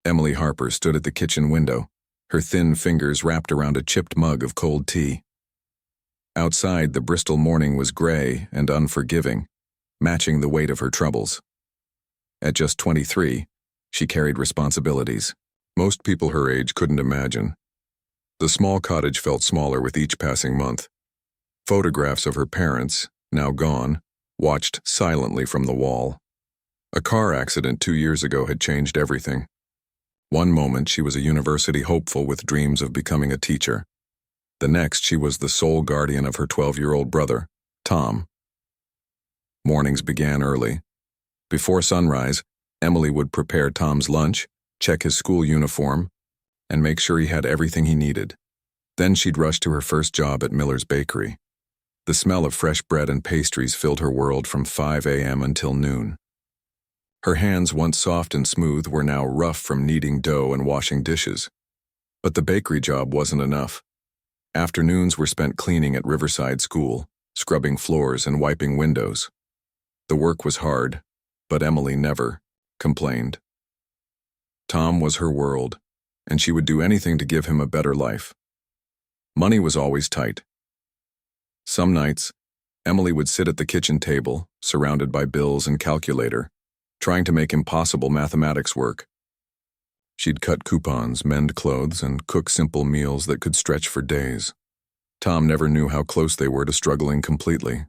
Emily Harper stood at the kitchen window, her thin fingers wrapped around a chipped mug of cold tea. Outside, the Bristol morning was gray and unforgiving, matching the weight of her troubles. At just 23, she carried responsibilities most people her age couldn't imagine. The small cottage felt smaller with each passing month. Photographs of her parents, now gone, watched silently from the wall. A car accident 2 years ago had changed everything. One moment she was a university hopeful with dreams of becoming a teacher. The next she was the sole guardian of her 12-year-old brother, Tom. Mornings began early. Before sunrise, Emily would prepare Tom's lunch, check his school uniform, and make sure he had everything he needed. Then she'd rush to her first job at Miller's Bakery. The smell of fresh bread and pastries filled her world from 5 a.m. until noon. Her hands, once soft and smooth, were now rough from kneading dough and washing dishes. But the bakery job wasn't enough. Afternoons were spent cleaning at Riverside School, scrubbing floors and wiping windows. The work was hard, but Emily never complained. Tom was her world, and she would do anything to give him a better life. Money was always tight. Some nights, Emily would sit at the kitchen table, surrounded by bills and calculator, trying to make impossible mathematics work. She'd cut coupons, mend clothes, and cook simple meals that could stretch for days. Tom never knew how close they were to struggling completely.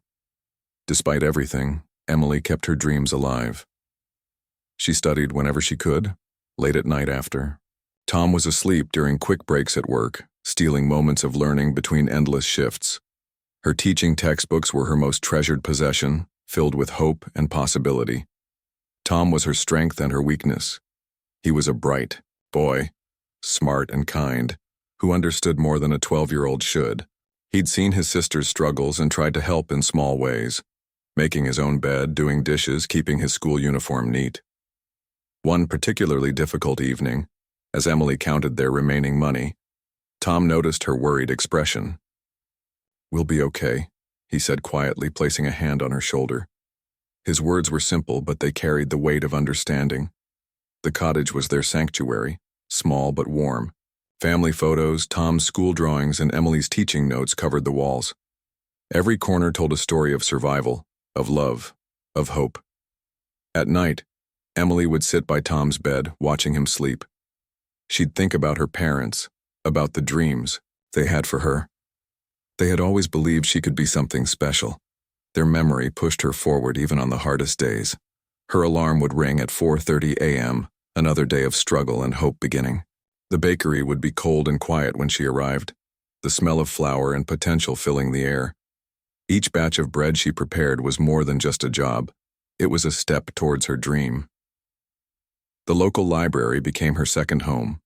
Despite everything, Emily kept her dreams alive. She studied whenever she could, late at night after. Tom was asleep during quick breaks at work, stealing moments of learning between endless shifts. Her teaching textbooks were her most treasured possession, filled with hope and possibility. Tom was her strength and her weakness. He was a bright boy, smart and kind, who understood more than a 12-year-old should. He'd seen his sister's struggles and tried to help in small ways, making his own bed, doing dishes, keeping his school uniform neat. One particularly difficult evening, as Emily counted their remaining money, Tom noticed her worried expression. "We'll be okay," he said quietly, placing a hand on her shoulder. His words were simple, but they carried the weight of understanding. The cottage was their sanctuary, small but warm. Family photos, Tom's school drawings, and Emily's teaching notes covered the walls. Every corner told a story of survival, of love, of hope. At night, Emily would sit by Tom's bed, watching him sleep. She'd think about her parents, about the dreams they had for her. They had always believed she could be something special. Their memory pushed her forward even on the hardest days. Her alarm would ring at 4:30 a.m., another day of struggle and hope beginning. The bakery would be cold and quiet when she arrived, the smell of flour and potential filling the air. Each batch of bread she prepared was more than just a job. It was a step towards her dream. The local library became her second home.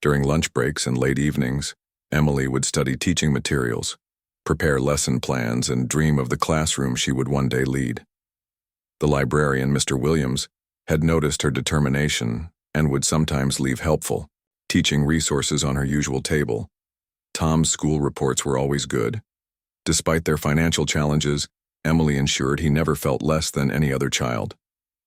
During lunch breaks and late evenings, Emily would study teaching materials, prepare lesson plans, and dream of the classroom she would one day lead. The librarian, Mr. Williams, had noticed her determination and would sometimes leave helpful teaching resources on her usual table. Tom's school reports were always good. Despite their financial challenges, Emily ensured he never felt less than any other child.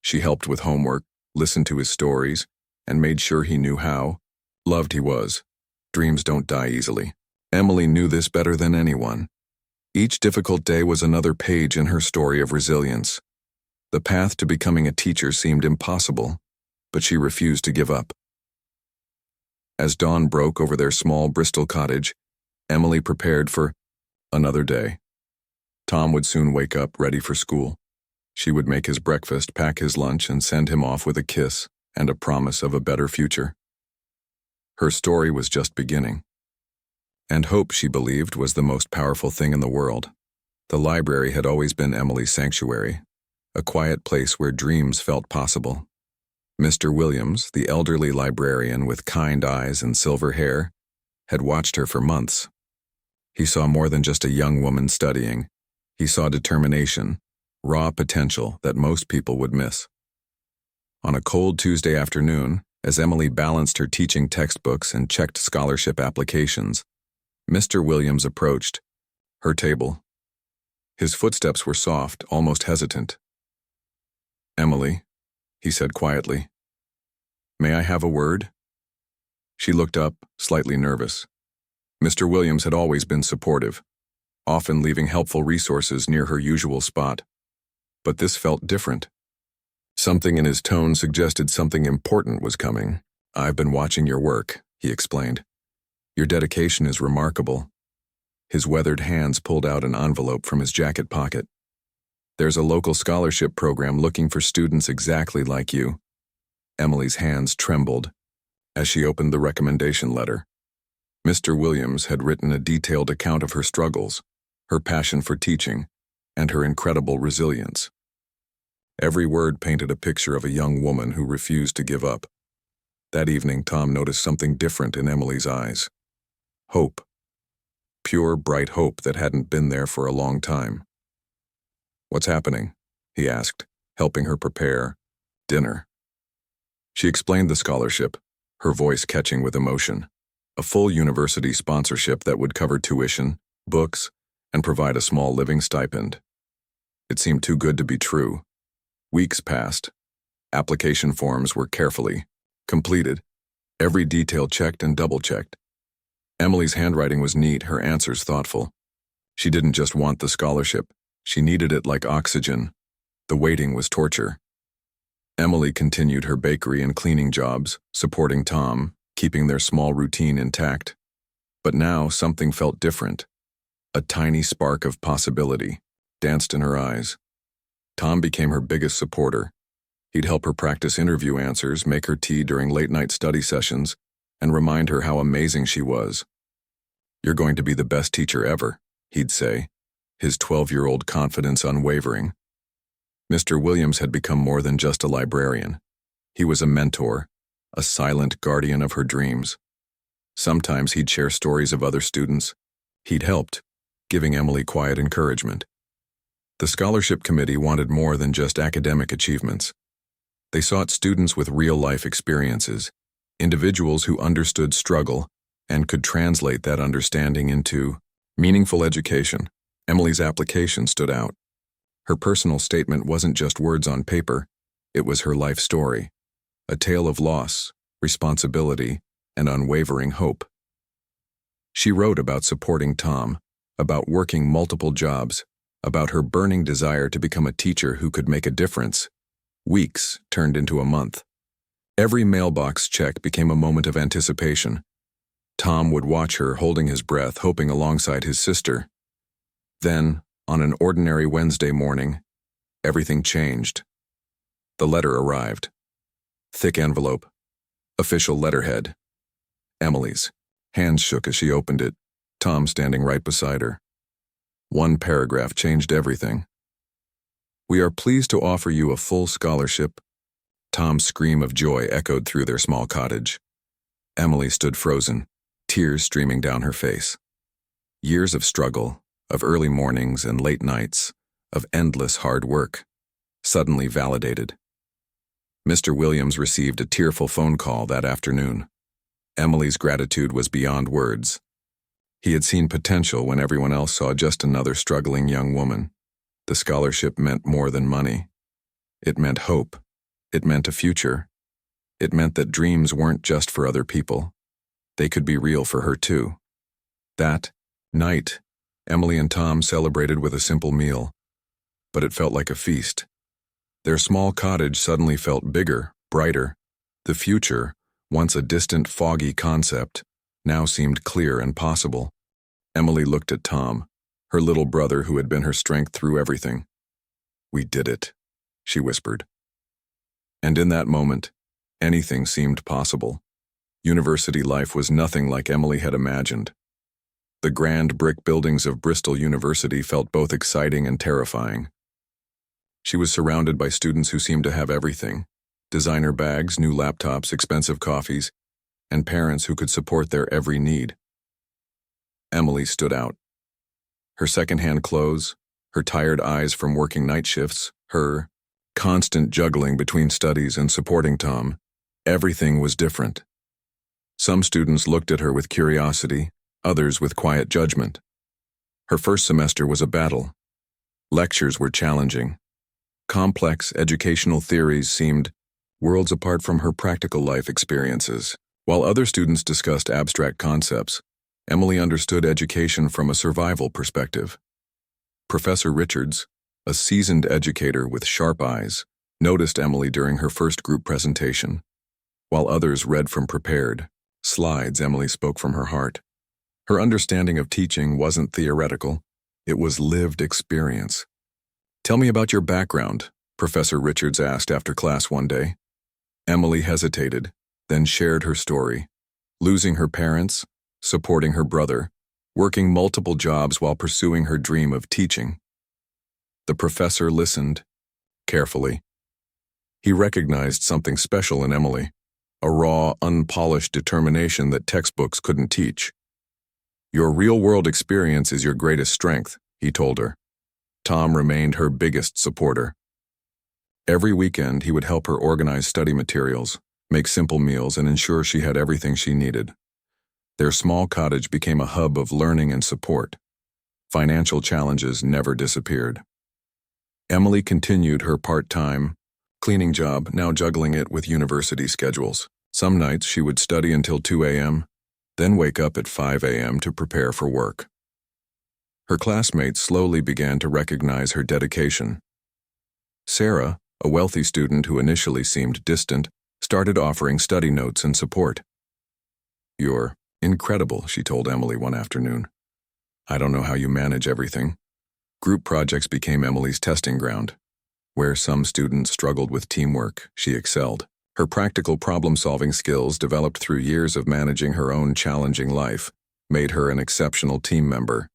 She helped with homework, listened to his stories, and made sure he knew how loved he was. Dreams don't die easily. Emily knew this better than anyone. Each difficult day was another page in her story of resilience. The path to becoming a teacher seemed impossible, but she refused to give up. As dawn broke over their small Bristol cottage, Emily prepared for another day. Tom would soon wake up, ready for school. She would make his breakfast, pack his lunch, and send him off with a kiss and a promise of a better future. Her story was just beginning. And hope, she believed, was the most powerful thing in the world. The library had always been Emily's sanctuary, a quiet place where dreams felt possible. Mr. Williams, the elderly librarian with kind eyes and silver hair, had watched her for months. He saw more than just a young woman studying. He saw determination, raw potential that most people would miss. On a cold Tuesday afternoon, as Emily balanced her teaching textbooks and checked scholarship applications, Mr. Williams approached her table. His footsteps were soft, almost hesitant. "Emily," he said quietly, "may I have a word?" She looked up, slightly nervous. Mr. Williams had always been supportive, often leaving helpful resources near her usual spot. But this felt different. Something in his tone suggested something important was coming. "I've been watching your work," he explained. "Your dedication is remarkable." His weathered hands pulled out an envelope from his jacket pocket. "There's a local scholarship program looking for students exactly like you." Emily's hands trembled as she opened the recommendation letter. Mr. Williams had written a detailed account of her struggles, her passion for teaching, and her incredible resilience. Every word painted a picture of a young woman who refused to give up. That evening, Tom noticed something different in Emily's eyes. Hope. Pure, bright hope that hadn't been there for a long time. "What's happening?" he asked, helping her prepare dinner. She explained the scholarship, her voice catching with emotion. A full university sponsorship that would cover tuition, books, and provide a small living stipend. It seemed too good to be true. Weeks passed. Application forms were carefully completed, every detail checked and double-checked. Emily's handwriting was neat, her answers thoughtful. She didn't just want the scholarship, she needed it like oxygen. The waiting was torture. Emily continued her bakery and cleaning jobs, supporting Tom, keeping their small routine intact. But now something felt different. A tiny spark of possibility danced in her eyes. Tom became her biggest supporter. He'd help her practice interview answers, make her tea during late-night study sessions, and remind her how amazing she was. "You're going to be the best teacher ever," he'd say, his 12-year-old confidence unwavering. Mr. Williams had become more than just a librarian. He was a mentor, a silent guardian of her dreams. Sometimes he'd share stories of other students. He'd helped, giving Emily quiet encouragement. The scholarship committee wanted more than just academic achievements. They sought students with real-life experiences, individuals who understood struggle and could translate that understanding into meaningful education. Emily's application stood out. Her personal statement wasn't just words on paper, it was her life story, a tale of loss, responsibility, and unwavering hope. She wrote about supporting Tom, about working multiple jobs, about her burning desire to become a teacher who could make a difference. Weeks turned into a month. Every mailbox check became a moment of anticipation. Tom would watch her, holding his breath, hoping alongside his sister. Then, on an ordinary Wednesday morning, everything changed. The letter arrived. Thick envelope. Official letterhead. Emily's. Hands shook as she opened it, Tom standing right beside her. One paragraph changed everything. "We are pleased to offer you a full scholarship." Tom's scream of joy echoed through their small cottage. Emily stood frozen, tears streaming down her face. Years of struggle, of early mornings and late nights, of endless hard work, suddenly validated. Mr. Williams received a tearful phone call that afternoon. Emily's gratitude was beyond words. He had seen potential when everyone else saw just another struggling young woman. The scholarship meant more than money. It meant hope. It meant a future. It meant that dreams weren't just for other people. They could be real for her too. That night, Emily and Tom celebrated with a simple meal, but it felt like a feast. Their small cottage suddenly felt bigger, brighter. The future, once a distant, foggy concept, now seemed clear and possible. Emily looked at Tom, her little brother who had been her strength through everything. "We did it," she whispered. And in that moment, anything seemed possible. University life was nothing like Emily had imagined. The grand brick buildings of Bristol University felt both exciting and terrifying. She was surrounded by students who seemed to have everything: designer bags, new laptops, expensive coffees, and parents who could support their every need. Emily stood out. Her second-hand clothes, her tired eyes from working night shifts, her constant juggling between studies and supporting Tom, everything was different. Some students looked at her with curiosity, others with quiet judgment. Her first semester was a battle. Lectures were challenging. Complex educational theories seemed worlds apart from her practical life experiences. While other students discussed abstract concepts, Emily understood education from a survival perspective. Professor Richards, a seasoned educator with sharp eyes, noticed Emily during her first group presentation. While others read from prepared slides, Emily spoke from her heart. Her understanding of teaching wasn't theoretical, it was lived experience. "Tell me about your background," Professor Richards asked after class one day. Emily hesitated, then shared her story. Losing her parents, supporting her brother, working multiple jobs while pursuing her dream of teaching. The professor listened carefully. He recognized something special in Emily, a raw, unpolished determination that textbooks couldn't teach. "Your real-world experience is your greatest strength," he told her. Tom remained her biggest supporter. Every weekend, he would help her organize study materials, make simple meals, and ensure she had everything she needed. Their small cottage became a hub of learning and support. Financial challenges never disappeared. Emily continued her part-time cleaning job, now juggling it with university schedules. Some nights she would study until 2 a.m., then wake up at 5 a.m. to prepare for work. Her classmates slowly began to recognize her dedication. Sarah, a wealthy student who initially seemed distant, started offering study notes and support. "You're incredible," she told Emily one afternoon. "I don't know how you manage everything." Group projects became Emily's testing ground. Where some students struggled with teamwork, she excelled. Her practical problem-solving skills, developed through years of managing her own challenging life, made her an exceptional team member.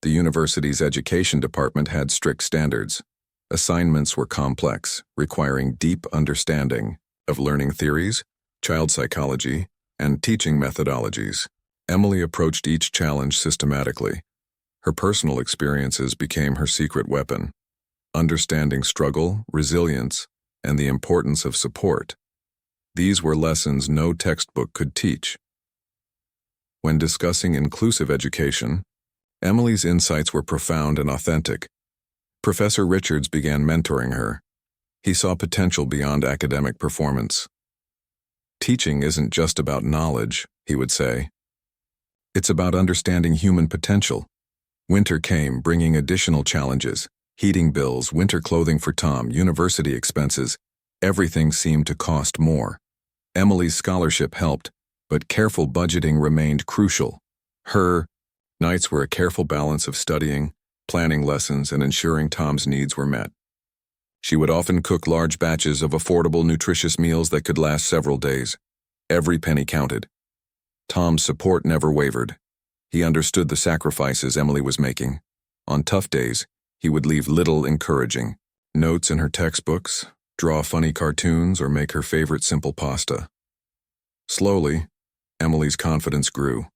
The university's education department had strict standards. Assignments were complex, requiring deep understanding of learning theories, child psychology, and teaching methodologies. Emily approached each challenge systematically. Her personal experiences became her secret weapon. Understanding struggle, resilience, and the importance of support. These were lessons no textbook could teach. When discussing inclusive education, Emily's insights were profound and authentic. Professor Richards began mentoring her. He saw potential beyond academic performance. "Teaching isn't just about knowledge," he would say. "It's about understanding human potential." Winter came, bringing additional challenges. Heating bills, winter clothing for Tom, university expenses. Everything seemed to cost more. Emily's scholarship helped, but careful budgeting remained crucial. Her nights were a careful balance of studying, planning lessons, and ensuring Tom's needs were met. She would often cook large batches of affordable, nutritious meals that could last several days. Every penny counted. Tom's support never wavered. He understood the sacrifices Emily was making. On tough days, he would leave little encouraging notes in her textbooks, draw funny cartoons, or make her favorite simple pasta. Slowly, Emily's confidence grew.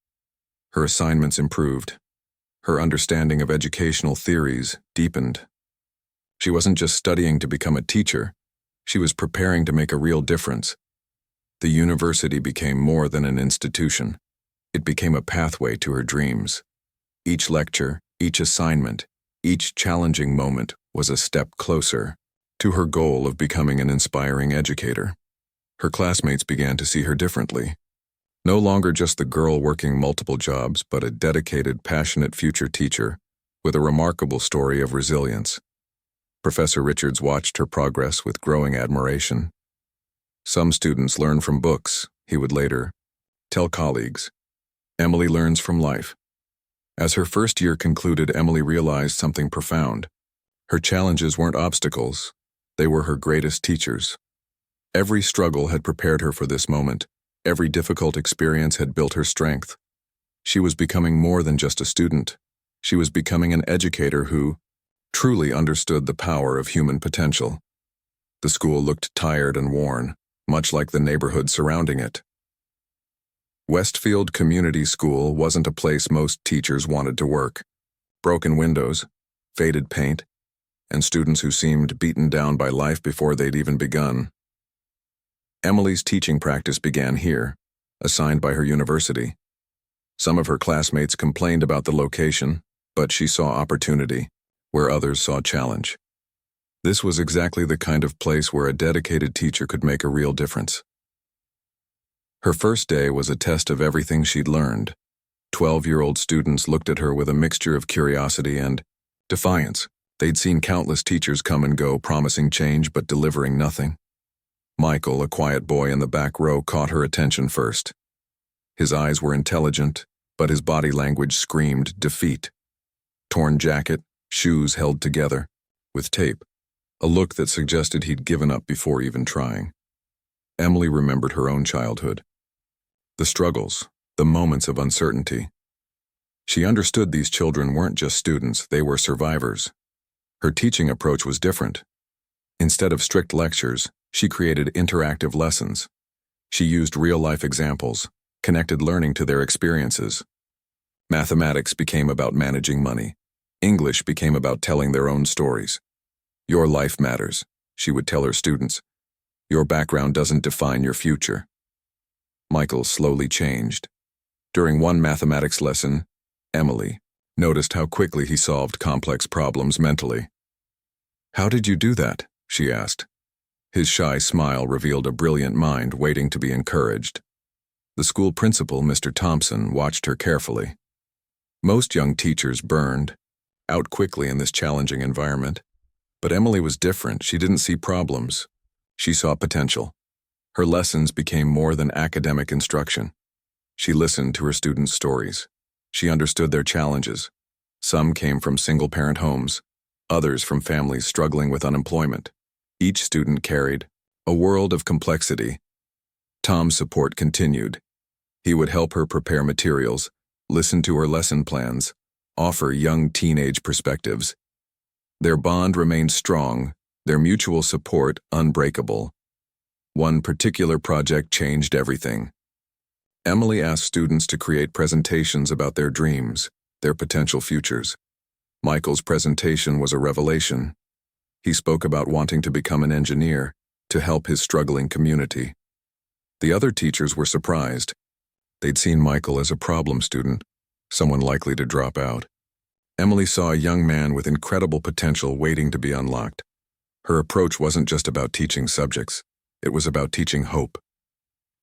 Her assignments improved. Her understanding of educational theories deepened. She wasn't just studying to become a teacher, she was preparing to make a real difference. The university became more than an institution. It became a pathway to her dreams. Each lecture, each assignment, each challenging moment was a step closer to her goal of becoming an inspiring educator. Her classmates began to see her differently. No longer just the girl working multiple jobs, but a dedicated, passionate future teacher with a remarkable story of resilience. Professor Richards watched her progress with growing admiration. "Some students learn from books," he would later tell colleagues. "Emily learns from life." As her first year concluded, Emily realized something profound. Her challenges weren't obstacles, they were her greatest teachers. Every struggle had prepared her for this moment. Every difficult experience had built her strength. She was becoming more than just a student. She was becoming an educator who truly understood the power of human potential. The school looked tired and worn, much like the neighborhood surrounding it. Westfield Community School wasn't a place most teachers wanted to work. Broken windows, faded paint, and students who seemed beaten down by life before they'd even begun. Emily's teaching practice began here, assigned by her university. Some of her classmates complained about the location, but she saw opportunity, where others saw challenge. This was exactly the kind of place where a dedicated teacher could make a real difference. Her first day was a test of everything she'd learned. 12-year-old students looked at her with a mixture of curiosity and defiance. They'd seen countless teachers come and go, promising change but delivering nothing. Michael, a quiet boy in the back row, caught her attention first. His eyes were intelligent, but his body language screamed defeat. Torn jacket, shoes held together with tape, a look that suggested he'd given up before even trying. Emily remembered her own childhood. The struggles, the moments of uncertainty. She understood these children weren't just students, they were survivors. Her teaching approach was different. Instead of strict lectures, she created interactive lessons. She used real-life examples, connected learning to their experiences. Mathematics became about managing money. English became about telling their own stories. Your life matters, she would tell her students. Your background doesn't define your future. Michael slowly changed. During one mathematics lesson, Emily noticed how quickly he solved complex problems mentally. "How did you do that?" she asked. His shy smile revealed a brilliant mind waiting to be encouraged. The school principal, Mr. Thompson, watched her carefully. Most young teachers burned out quickly in this challenging environment. But Emily was different. She didn't see problems. She saw potential. Her lessons became more than academic instruction. She listened to her students' stories. She understood their challenges. Some came from single-parent homes, others from families struggling with unemployment. Each student carried a world of complexity. Tom's support continued. He would help her prepare materials, listen to her lesson plans, offer young teenage perspectives. Their bond remained strong, their mutual support unbreakable. One particular project changed everything. Emily asked students to create presentations about their dreams, their potential futures. Michael's presentation was a revelation. He spoke about wanting to become an engineer to help his struggling community. The other teachers were surprised. They'd seen Michael as a problem student, someone likely to drop out. Emily saw a young man with incredible potential waiting to be unlocked. Her approach wasn't just about teaching subjects, it was about teaching hope.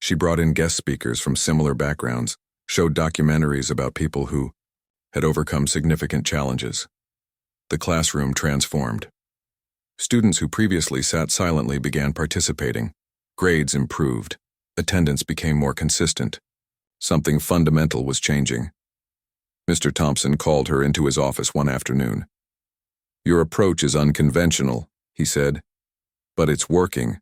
She brought in guest speakers from similar backgrounds, showed documentaries about people who had overcome significant challenges. The classroom transformed. Students who previously sat silently began participating. Grades improved. Attendance became more consistent. Something fundamental was changing. Mr. Thompson called her into his office one afternoon. "Your approach is unconventional," he said, "but it's working."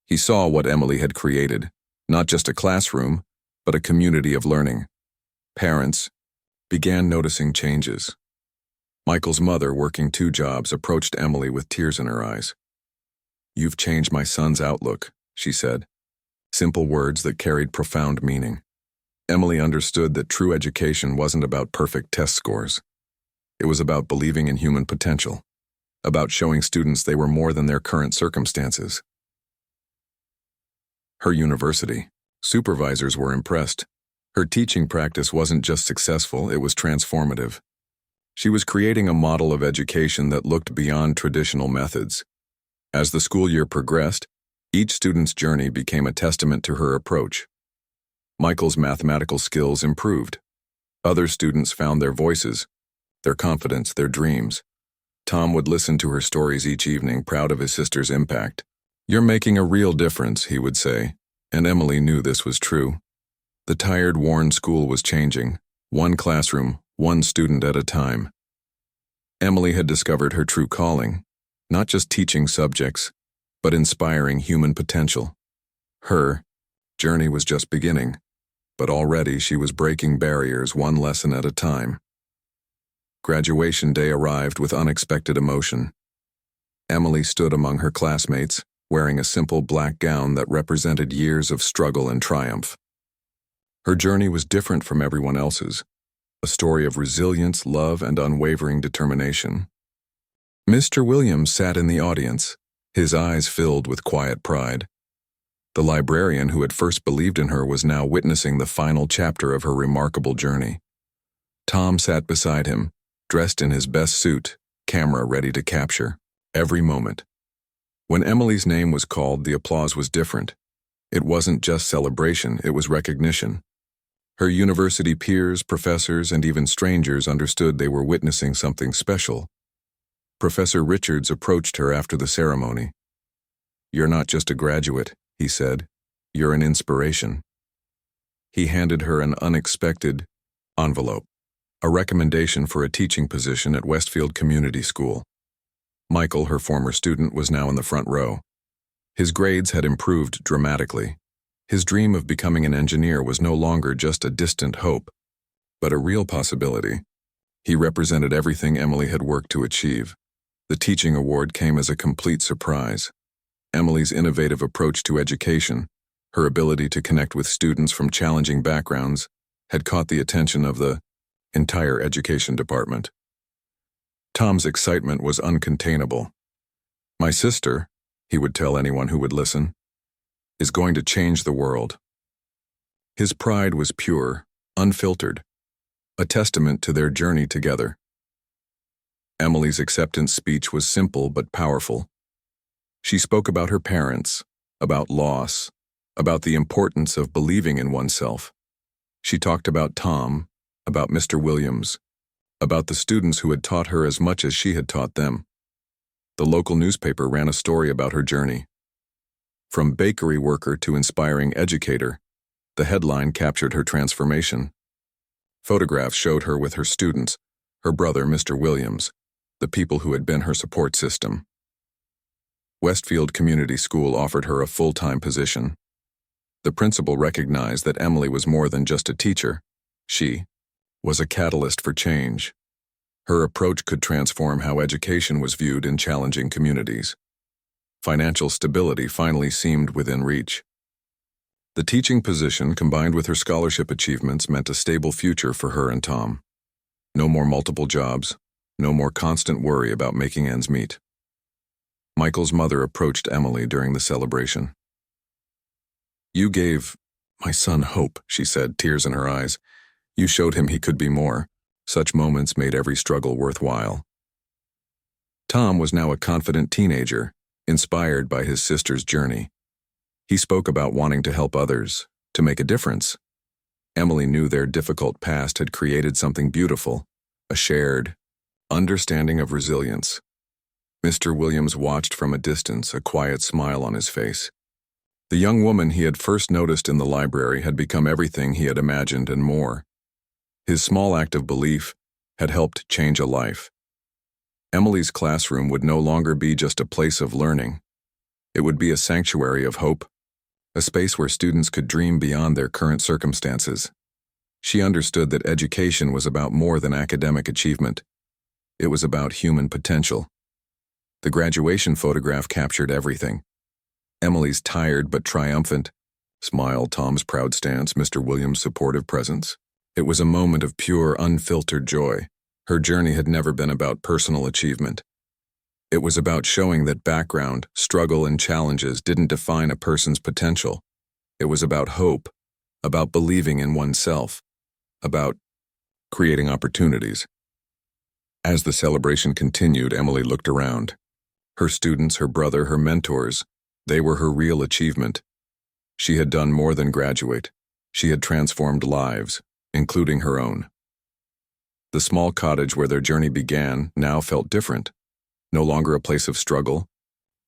He saw what Emily had created, not just a classroom, but a community of learning. Parents began noticing changes. Michael's mother, working 2 jobs, approached Emily with tears in her eyes. "You've changed my son's outlook," she said. Simple words that carried profound meaning. Emily understood that true education wasn't about perfect test scores. It was about believing in human potential, about showing students they were more than their current circumstances. Her university. Supervisors were impressed. Her teaching practice wasn't just successful, it was transformative. She was creating a model of education that looked beyond traditional methods. As the school year progressed, each student's journey became a testament to her approach. Michael's mathematical skills improved. Other students found their voices, their confidence, their dreams. Tom would listen to her stories each evening, proud of his sister's impact. "You're making a real difference," he would say, and Emily knew this was true. The tired, worn school was changing, one classroom, one student at a time. Emily had discovered her true calling, not just teaching subjects, but inspiring human potential. Her journey was just beginning, but already she was breaking barriers one lesson at a time. Graduation day arrived with unexpected emotion. Emily stood among her classmates, wearing a simple black gown that represented years of struggle and triumph. Her journey was different from everyone else's, a story of resilience, love, and unwavering determination. Mr. Williams sat in the audience, his eyes filled with quiet pride. The librarian who had first believed in her was now witnessing the final chapter of her remarkable journey. Tom sat beside him, dressed in his best suit, camera ready to capture every moment. When Emily's name was called, the applause was different. It wasn't just celebration, it was recognition. Her university peers, professors, and even strangers understood they were witnessing something special. Professor Richards approached her after the ceremony. "You're not just a graduate," he said. "You're an inspiration." He handed her an unexpected envelope, a recommendation for a teaching position at Westfield Community School. Michael, her former student, was now in the front row. His grades had improved dramatically. His dream of becoming an engineer was no longer just a distant hope, but a real possibility. He represented everything Emily had worked to achieve. The teaching award came as a complete surprise. Emily's innovative approach to education, her ability to connect with students from challenging backgrounds, had caught the attention of the entire education department. Tom's excitement was uncontainable. "My sister," he would tell anyone who would listen, "is going to change the world." His pride was pure, unfiltered, a testament to their journey together. Emily's acceptance speech was simple but powerful. She spoke about her parents, about loss, about the importance of believing in oneself. She talked about Tom, about Mr. Williams, about the students who had taught her as much as she had taught them. The local newspaper ran a story about her journey. From bakery worker to inspiring educator, the headline captured her transformation. Photographs showed her with her students, her brother, Mr. Williams, the people who had been her support system. Westfield Community School offered her a full-time position. The principal recognized that Emily was more than just a teacher. She was a catalyst for change. Her approach could transform how education was viewed in challenging communities. Financial stability finally seemed within reach. The teaching position, combined with her scholarship achievements, meant a stable future for her and Tom. No more multiple jobs, no more constant worry about making ends meet. Michael's mother approached Emily during the celebration. "You gave my son hope," she said, tears in her eyes. "You showed him he could be more. Such moments made every struggle worthwhile." Tom was now a confident teenager, inspired by his sister's journey. He spoke about wanting to help others, to make a difference. Emily knew their difficult past had created something beautiful, a shared understanding of resilience. Mr. Williams watched from a distance, a quiet smile on his face. The young woman he had first noticed in the library had become everything he had imagined and more. His small act of belief had helped change a life. Emily's classroom would no longer be just a place of learning. It would be a sanctuary of hope, a space where students could dream beyond their current circumstances. She understood that education was about more than academic achievement. It was about human potential. The graduation photograph captured everything. Emily's tired but triumphant smile, Tom's proud stance, Mr. Williams' supportive presence. It was a moment of pure, unfiltered joy. Her journey had never been about personal achievement. It was about showing that background, struggle, and challenges didn't define a person's potential. It was about hope, about believing in oneself, about creating opportunities. As the celebration continued, Emily looked around. Her students, her brother, her mentors, they were her real achievement. She had done more than graduate. She had transformed lives, including her own. The small cottage where their journey began now felt different. No longer a place of struggle,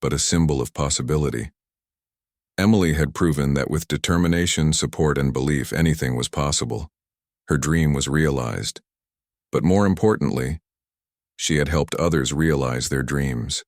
but a symbol of possibility. Emily had proven that with determination, support, and belief, anything was possible. Her dream was realized. But more importantly, she had helped others realize their dreams.